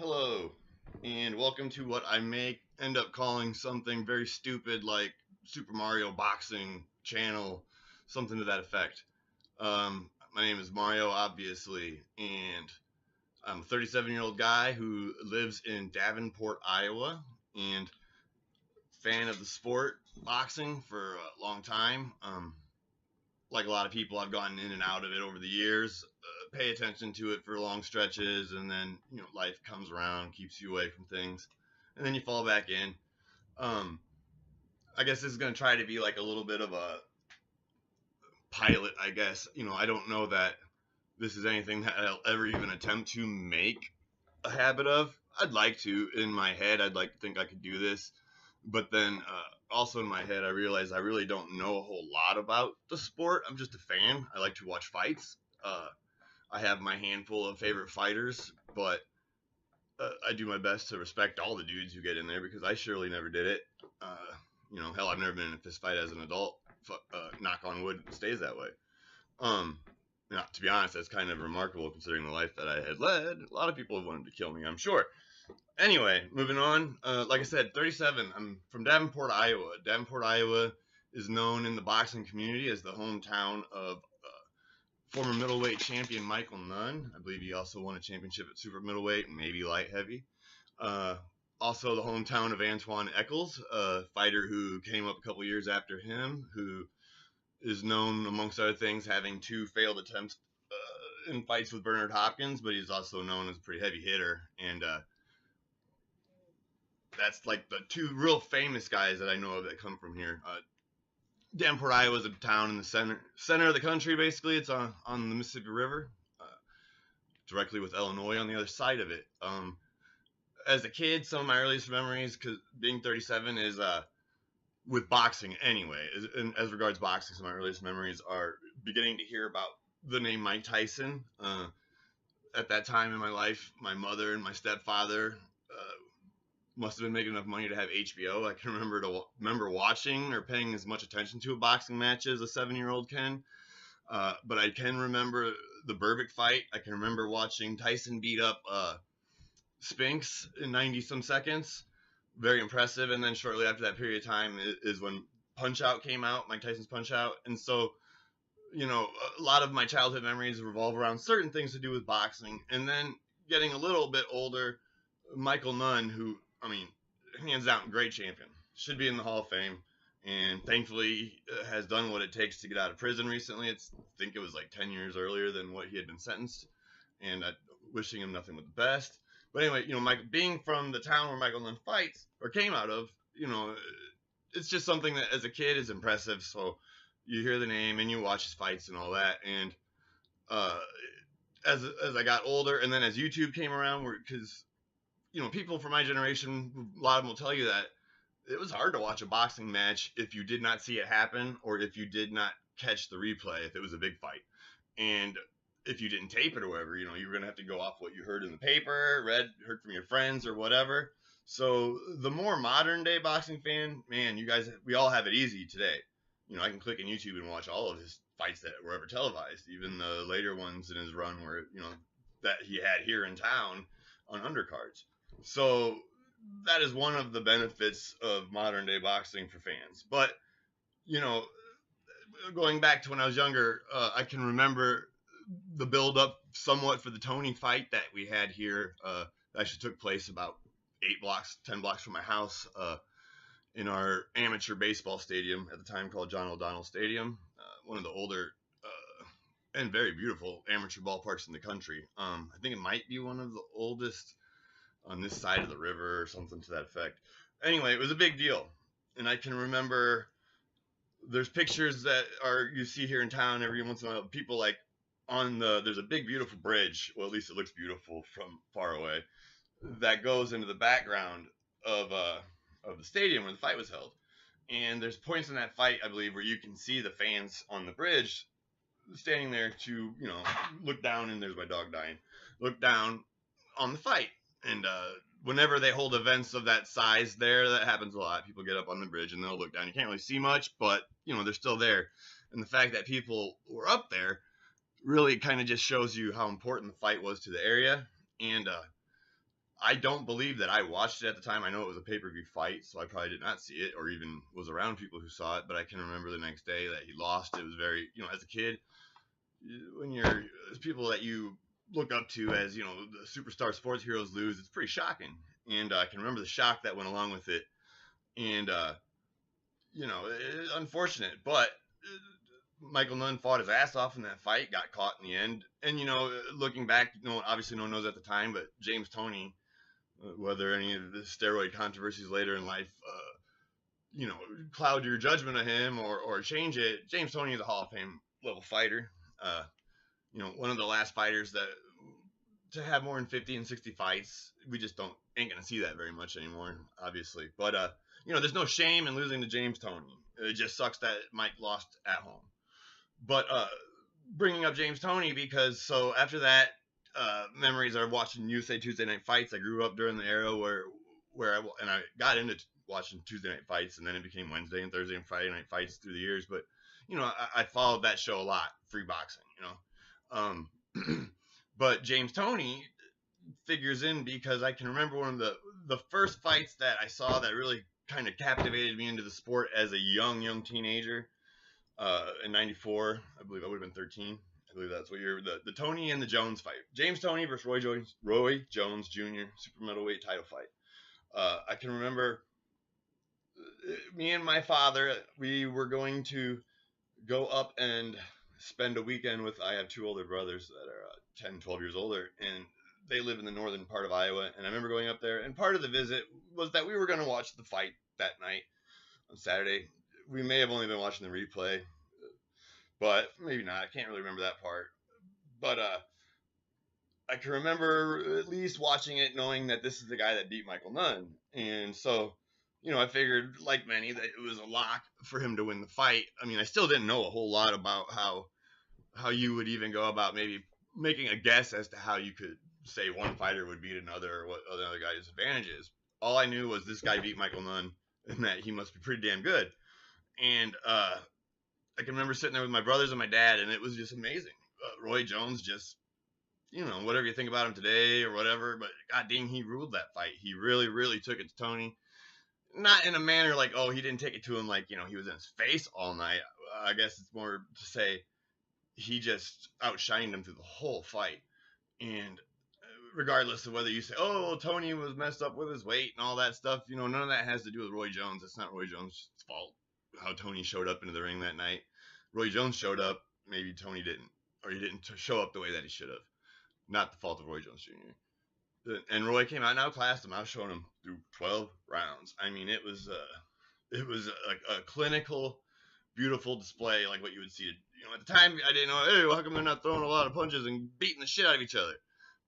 Hello, and welcome to what I may end up calling something very stupid like Super Mario Boxing Channel, something to that effect. My name is Mario, obviously, and I'm a 37-year-old guy who lives in Davenport, Iowa, and fan of the sport boxing for a long time. Like a lot of people, I've gotten in and out of it over the years. Pay attention to it for long stretches, and then life comes around, keeps you away from things, and then you fall back in. Um, I guess this is going to try to be like a little bit of a pilot. I guess I don't know that this is anything that I'll ever even attempt to make a habit of. I'd like to in my head. I'd like to think I could do this, but then also in my head, I realize I really don't know a whole lot about the sport. I'm just a fan. I like to watch fights. I have my handful of favorite fighters, but I do my best to respect all the dudes who get in there because I surely never did it. Hell, I've never been in a fist fight as an adult. Knock on wood, it stays that way. To be honest, that's kind of remarkable considering the life that I had led. A lot of people have wanted to kill me, I'm sure. Anyway, moving on. Like I said, 37. I'm from Davenport, Iowa. Davenport, Iowa is known in the boxing community as the hometown of former middleweight champion Michael Nunn. I believe he also won a championship at super middleweight and maybe light heavy. Also the hometown of Antoine Eccles, a fighter who came up a couple years after him, who is known, amongst other things, having 2 failed attempts in fights with Bernard Hopkins, but he's also known as a pretty heavy hitter. And that's like the 2 real famous guys that I know of that come from here. Davenport, Iowa is a town in the center of the country, basically. It's on the Mississippi River, directly with Illinois on the other side of it. As a kid, some of my earliest memories, because being 37, is with boxing anyway. As regards boxing, some of my earliest memories are beginning to hear about the name Mike Tyson. At that time in my life, my mother and my stepfather must have been making enough money to have HBO. I can remember watching or paying as much attention to a boxing match as a 7-year-old can. But I can remember the Berbick fight. I can remember watching Tyson beat up Spinks in 90-some seconds. Very impressive. And then shortly after that period of time is when Punch-Out came out, Mike Tyson's Punch-Out. And so, a lot of my childhood memories revolve around certain things to do with boxing. And then getting a little bit older, Michael Nunn, who, hands down, great champion. Should be in the Hall of Fame. And thankfully has done what it takes to get out of prison recently. I think it was like 10 years earlier than what he had been sentenced. And wishing him nothing but the best. But anyway, Mike, being from the town where Michael Nunn fights, or came out of, it's just something that as a kid is impressive. So you hear the name and you watch his fights and all that. And as I got older, and then as YouTube came around, because people from my generation, a lot of them will tell you that it was hard to watch a boxing match if you did not see it happen, or if you did not catch the replay, if it was a big fight. And if you didn't tape it or whatever, you were going to have to go off what you heard in the paper, heard from your friends or whatever. So the more modern day boxing fan, man, you guys, we all have it easy today. I can click on YouTube and watch all of his fights that were ever televised, even the later ones in his run where, that he had here in town on undercards. So that is one of the benefits of modern day boxing for fans. But, going back to when I was younger, I can remember the build up somewhat for the Tony fight that we had here. That actually took place about 10 blocks from my house, in our amateur baseball stadium at the time called John O'Donnell Stadium, one of the older and very beautiful amateur ballparks in the country. I think it might be one of the oldest on this side of the river or something to that effect. Anyway, it was a big deal. And I can remember there's pictures that you see here in town every once in a while, people like there's a big beautiful bridge, well, at least it looks beautiful from far away, that goes into the background of the stadium where the fight was held. And there's points in that fight, I believe, where you can see the fans on the bridge standing there to, look down, and there's my dog dying, look down on the fight. And whenever they hold events of that size there, that happens a lot. People get up on the bridge and they'll look down. You can't really see much, but, they're still there. And the fact that people were up there really kind of just shows you how important the fight was to the area. And I don't believe that I watched it at the time. I know it was a pay-per-view fight, so I probably did not see it or even was around people who saw it. But I can remember the next day that he lost. It was very, as a kid, when you're people that you look up to as, the superstar sports heroes lose, it's pretty shocking. And I can remember the shock that went along with it. And, unfortunate. But Michael Nunn fought his ass off in that fight, got caught in the end. And, looking back, obviously no one knows at the time, but James Toney, whether any of the steroid controversies later in life, cloud your judgment of him or change it. James Toney is a Hall of Fame level fighter. One of the last fighters that to have more than 50 and 60 fights. We just ain't gonna see that very much anymore, obviously. But there's no shame in losing to James Toney. It just sucks that Mike lost at home. But bringing up James Toney because so after that, memories are watching USA Tuesday Night Fights. I grew up during the era where I got into watching Tuesday Night Fights, and then it became Wednesday and Thursday and Friday Night Fights through the years. But I followed that show a lot, free boxing. But James Toney figures in because I can remember one of the first fights that I saw that really kind of captivated me into the sport as a young teenager. In '94, I believe I would have been 13. I believe that's what year. The Toney and the Jones fight. James Toney versus Roy Jones Jr. super middleweight title fight. I can remember me and my father, we were going to go up and spend a weekend with, I have two older brothers that are 10, 12 years older, and they live in the northern part of Iowa. And I remember going up there, and part of the visit was that we were going to watch the fight that night on Saturday. We may have only been watching the replay, but maybe not. I can't really remember that part. But I can remember at least watching it knowing that this is the guy that beat Michael Nunn. And so, I figured, like many, that it was a lock for him to win the fight. I mean, I still didn't know a whole lot about how you would even go about maybe making a guess as to how you could say one fighter would beat another or what another guy's advantage is. All I knew was this guy beat Michael Nunn and that he must be pretty damn good. And I can remember sitting there with my brothers and my dad, and it was just amazing. Roy Jones just, whatever you think about him today or whatever, but god dang, he ruled that fight. He really, really took it to Toney. Not in a manner like, oh, he didn't take it to him like, he was in his face all night. I guess it's more to say he just outshined him through the whole fight. And regardless of whether you say, oh, Toney was messed up with his weight and all that stuff, none of that has to do with Roy Jones. It's not Roy Jones' fault how Toney showed up into the ring that night. Roy Jones showed up, maybe Toney didn't, or he didn't show up the way that he should have. Not the fault of Roy Jones Jr. And Roy came out and outclassed him. I was showing him through 12 rounds. I mean, it was a clinical, beautiful display like what you would see. At the time, I didn't know, hey, well, how come they're not throwing a lot of punches and beating the shit out of each other?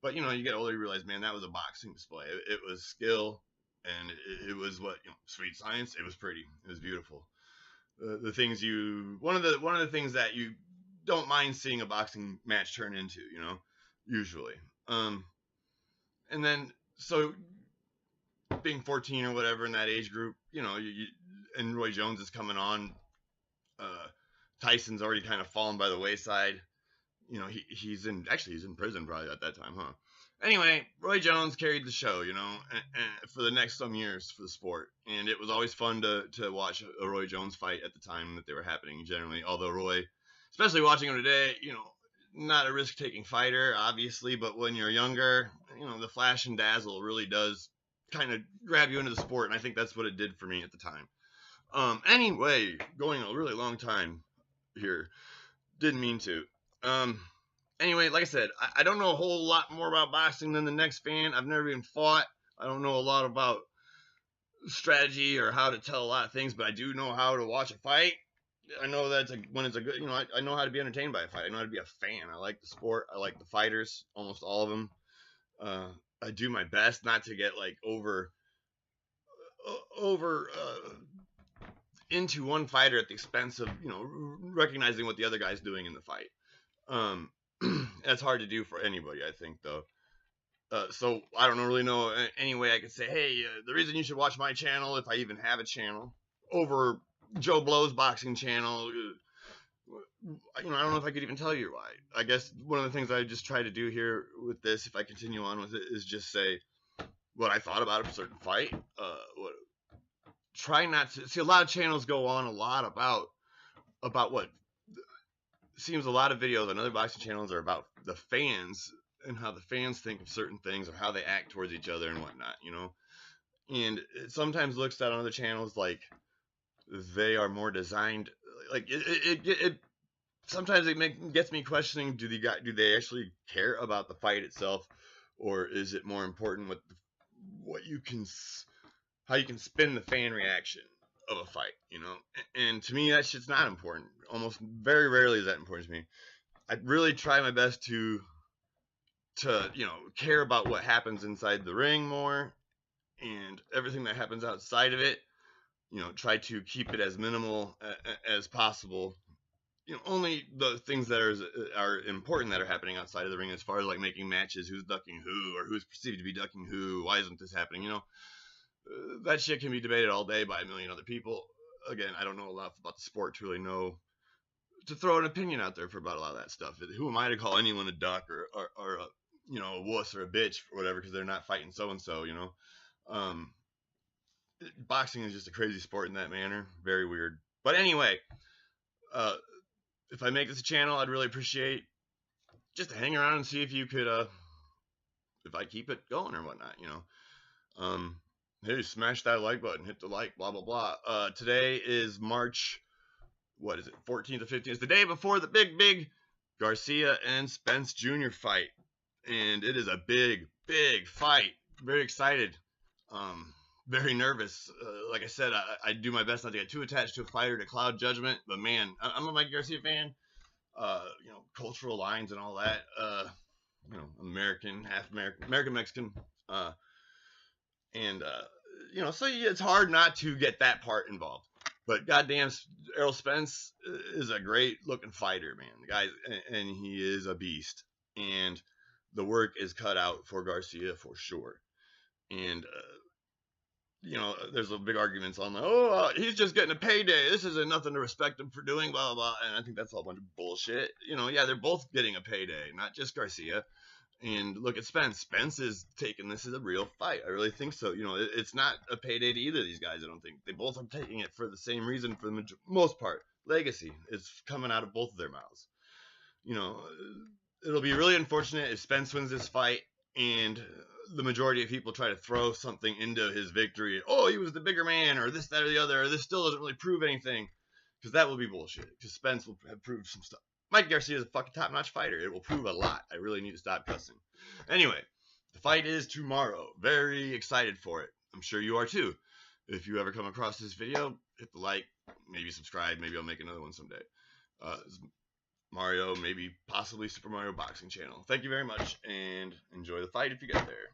But, you get older, you realize, man, that was a boxing display. It was skill, and it was what, sweet science. It was pretty. It was beautiful. The things one of the things that you don't mind seeing a boxing match turn into, usually. And then, so being 14 or whatever in that age group, and Roy Jones is coming on. Tyson's already kind of fallen by the wayside. He's in prison probably at that time, huh? Anyway, Roy Jones carried the show, and for the next some years for the sport. And it was always fun to watch a Roy Jones fight at the time that they were happening generally. Although Roy, especially watching him today, not a risk-taking fighter, obviously, but when you're younger, the flash and dazzle really does kind of grab you into the sport, and I think that's what it did for me at the time. Anyway, going a really long time here. Didn't mean to. Anyway, like I said, I don't know a whole lot more about boxing than the next fan. I've never even fought. I don't know a lot about strategy or how to tell a lot of things, but I do know how to watch a fight. I know that when it's a good, I know how to be entertained by a fight. I know how to be a fan. I like the sport. I like the fighters, almost all of them. I do my best not to get like over into one fighter at the expense of, recognizing what the other guy's doing in the fight. That's hard to do for anybody, I think, though. So I don't really know any way I could say, hey, the reason you should watch my channel, if I even have a channel, over Joe Blow's boxing channel, I don't know if I could even tell you why. I guess one of the things I just try to do here with this, if I continue on with it, is just say, what I thought about a certain fight. Try not to see, a lot of channels go on a lot about what seems, a lot of videos on other boxing channels are about the fans and how the fans think of certain things or how they act towards each other and whatnot, you know. And it sometimes looks at on other channels like they are more designed, like it sometimes gets me questioning, do they actually care about the fight itself, or is it more important what you can, how you can spin the fan reaction of a fight, you know? And to me, that shit's not important. Almost very rarely is that important to me. I really try my best to care about what happens inside the ring more, and everything that happens outside of it, try to keep it as minimal as possible. Only the things that are important that are happening outside of the ring, as far as like making matches, who's ducking who, or who's perceived to be ducking who, why isn't this happening, that shit can be debated all day by a million other people. Again, I don't know enough about the sport to really know, to throw an opinion out there for about a lot of that stuff. Who am I to call anyone a duck or a wuss or a bitch or whatever because they're not fighting so and so, boxing is just a crazy sport in that manner. Very weird. But anyway, if I make this a channel, I'd really appreciate just to hang around and see if you could, if I keep it going or whatnot, hey, smash that like button, hit the like, blah, blah, blah. Today is March, 14th or 15th? It's the day before the big Garcia and Spence Jr. fight. And it is a big fight. Very excited. Very nervous. Like I said, I do my best not to get too attached to a fighter to cloud judgment. But man, I'm a Mike Garcia fan. Cultural lines and all that. American, half American Mexican. So it's hard not to get that part involved. But goddamn, Errol Spence is a great looking fighter, man. The guy, and he is a beast. And the work is cut out for Garcia for sure. And there's a big arguments on he's just getting a payday. This isn't nothing to respect him for doing, blah, blah, blah. And I think that's all a bunch of bullshit. Yeah, they're both getting a payday, not just Garcia. And look at Spence. Spence is taking this as a real fight. I really think so. It's not a payday to either of these guys, I don't think. They both are taking it for the same reason for the most part. Legacy is coming out of both of their mouths. It'll be really unfortunate if Spence wins this fight and the majority of people try to throw something into his victory. Oh, he was the bigger man, or this, that, or the other, or this still doesn't really prove anything. Because that will be bullshit. Because Spence will have proved some stuff. Mike Garcia is a fucking top-notch fighter. It will prove a lot. I really need to stop cussing. Anyway, the fight is tomorrow. Very excited for it. I'm sure you are too. If you ever come across this video, hit the like, maybe subscribe. Maybe I'll make another one someday. Mario, maybe possibly Super Mario Boxing channel. Thank you very much, and enjoy the fight if you get there.